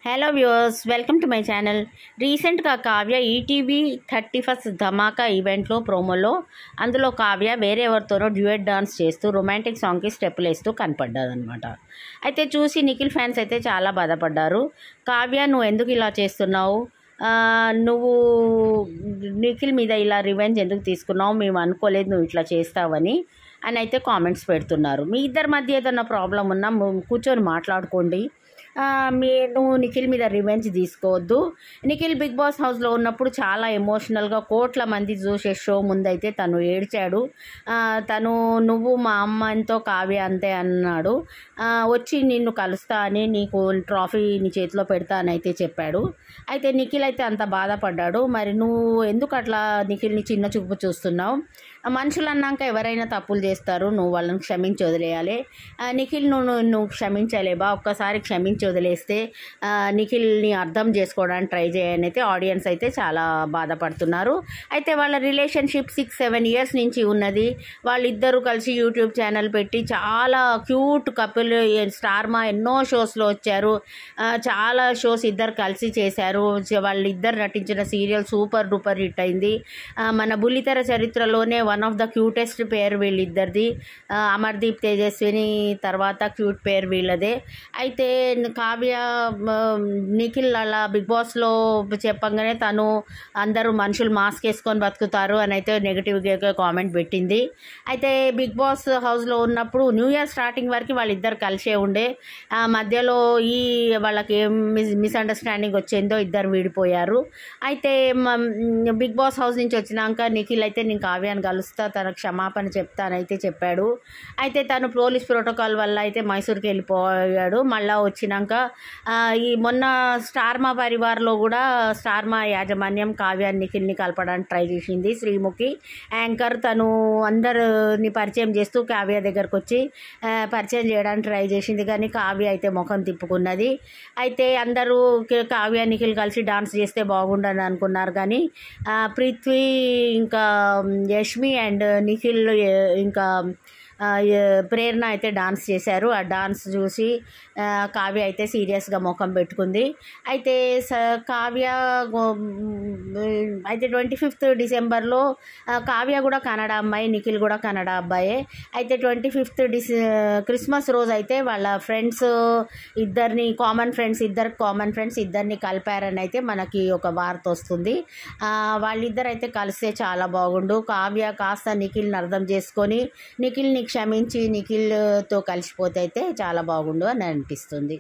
Hello viewers, welcome to my channel. రీసెంట్గా Kavya ETV 31st ధమాకా ఈవెంట్లో ప్రోమోలో అందులో కావ్య వేరే ఎవరితోనో డ్యూయట్ డాన్స్ చేస్తూ రొమాంటిక్ సాంగ్కి స్టెప్పులు వేస్తూ కనపడ్డదనమాట. అయితే చూసి నిఖిల్ ఫ్యాన్స్ అయితే చాలా బాధపడ్డారు. కావ్య, నువ్వు ఎందుకు ఇలా చేస్తున్నావు, నువ్వు నిఖిల్ మీద ఇలా రివెంజ్ ఎందుకు తీసుకున్నావు, మేము అనుకోలేదు నువ్వు ఇట్లా చేస్తావని అని అయితే కామెంట్స్ పెడుతున్నారు. మీ ఇద్దరి మధ్య ఏదైనా ప్రాబ్లం ఉన్నా కూర్చొని మాట్లాడుకోండి. నువ్వు నిఖిల్ మీద రివెంజ్ తీసుకోవద్దు. నిఖిల్ బిగ్ బాస్ హౌస్లో ఉన్నప్పుడు చాలా ఎమోషనల్గా కోట్ల మంది చూసే షో ముందైతే తను ఏడ్చాడు. నువ్వు మా అమ్మాయితో కావ్య అంతే అన్నాడు. వచ్చి నిన్ను కలుస్తా అని, నీకు ట్రాఫీ నీ చేతిలో పెడతా అని అయితే చెప్పాడు. అయితే నిఖిల్ అయితే అంత బాధపడ్డాడు. మరి నువ్వు ఎందుకు అట్లా నిఖిల్ని చిన్న చూపు చూస్తున్నావు? మనుషులు అన్నాక ఎవరైనా తప్పులు చేస్తారు, నువ్వు వాళ్ళని క్షమించి వదిలేయాలి. నిఖిల్ నువ్వు క్షమించలేబా? ఒక్కసారి క్షమించి వదిలేస్తే నిఖిల్ని అర్థం చేసుకోవడానికి ట్రై చేయని అయితే ఆడియన్స్ అయితే చాలా బాధపడుతున్నారు. అయితే వాళ్ళ రిలేషన్షిప్ 6-7 years నుంచి ఉన్నది. వాళ్ళిద్దరూ కలిసి యూట్యూబ్ ఛానల్ పెట్టి చాలా క్యూట్ కపుల్. స్టార్మా ఎన్నో షోస్లో వచ్చారు, చాలా షోస్ ఇద్దరు కలిసి చేశారు. వాళ్ళిద్దరు నటించిన సీరియల్ సూపర్ డూపర్ హిట్ అయింది. మన బుల్లితెర చరిత్రలోనే వన్ ఆఫ్ ద క్యూటెస్ట్ పేర్ వీళ్ళిద్దరిది. అమర్దీప్ తేజస్విని తర్వాత క్యూట్ పేర్ వీళ్ళదే. అయితే కావ్య నిఖిల్ అలా బిగ్ బాస్లో చెప్పంగానే తను అందరూ మనుషులు మాస్క్ వేసుకొని బతుకుతారు అని అయితే నెగిటివ్గా కామెంట్ పెట్టింది. అయితే బిగ్ బాస్ హౌస్లో ఉన్నప్పుడు న్యూ ఇయర్ స్టార్టింగ్ వరకు వాళ్ళిద్దరు కలిసే ఉండే. మధ్యలో వాళ్ళకి ఏం మిస్అండర్స్టాండింగ్ వచ్చిందో ఇద్దరు విడిపోయారు. అయితే బిగ్ బాస్ హౌస్ నుంచి వచ్చినాక నిఖిల్ అయితే నేను కావ్యాన్ని కలుస్తా, తన క్షమాపణ చెప్తానైతే చెప్పాడు. అయితే తను పోలీస్ ప్రోటోకాల్ వల్ల అయితే మైసూర్కి వెళ్ళిపోయాడు. మళ్ళీ వచ్చినాక ఈ మొన్న స్టార్మా పరివార్లో కూడా స్టార్మా యాజమాన్యం కావ్య నిఖిల్ని కలపడానికి ట్రై చేసింది. శ్రీముఖి యాంకర్ తను అందరిని పరిచయం చేస్తూ కావ్య దగ్గరకు వచ్చి పరిచయం చేయడానికి ట్రై చేసింది, కానీ కావ్య అయితే ముఖం తిప్పుకున్నది. అయితే అందరూ కావ్య నిఖిల్ కలిసి డాన్స్ చేస్తే బాగుండని అనుకున్నారు, కానీ పృథ్వీ ఇంకా యష్మి అండ్ నిఖిల్ ఇంకా ప్రేరణ అయితే డాన్స్ చేశారు. ఆ డాన్స్ చూసి కావ్య అయితే సీరియస్గా ముఖం పెట్టుకుంది. అయితే కావ్య అయితే 25th డిసెంబర్లో కావ్య కూడా కన్నడ అమ్మాయి, నిఖిల్ కూడా కన్నడ అబ్బాయే. అయితే 25th క్రిస్మస్ రోజు అయితే వాళ్ళ ఫ్రెండ్స్ ఇద్దరిని కామన్ ఫ్రెండ్స్ ఇద్దరిని కలిపారని అయితే మనకి ఒక వార్త వస్తుంది. వాళ్ళిద్దరు అయితే కలిస్తే చాలా బాగుండు. కావ్య కాస్త నిఖిల్ని అర్థం చేసుకొని నిఖిల్ని క్షమించి నిఖిల్తో కలిసిపోతే అయితే చాలా బాగుండు అని అనిపిస్తుంది.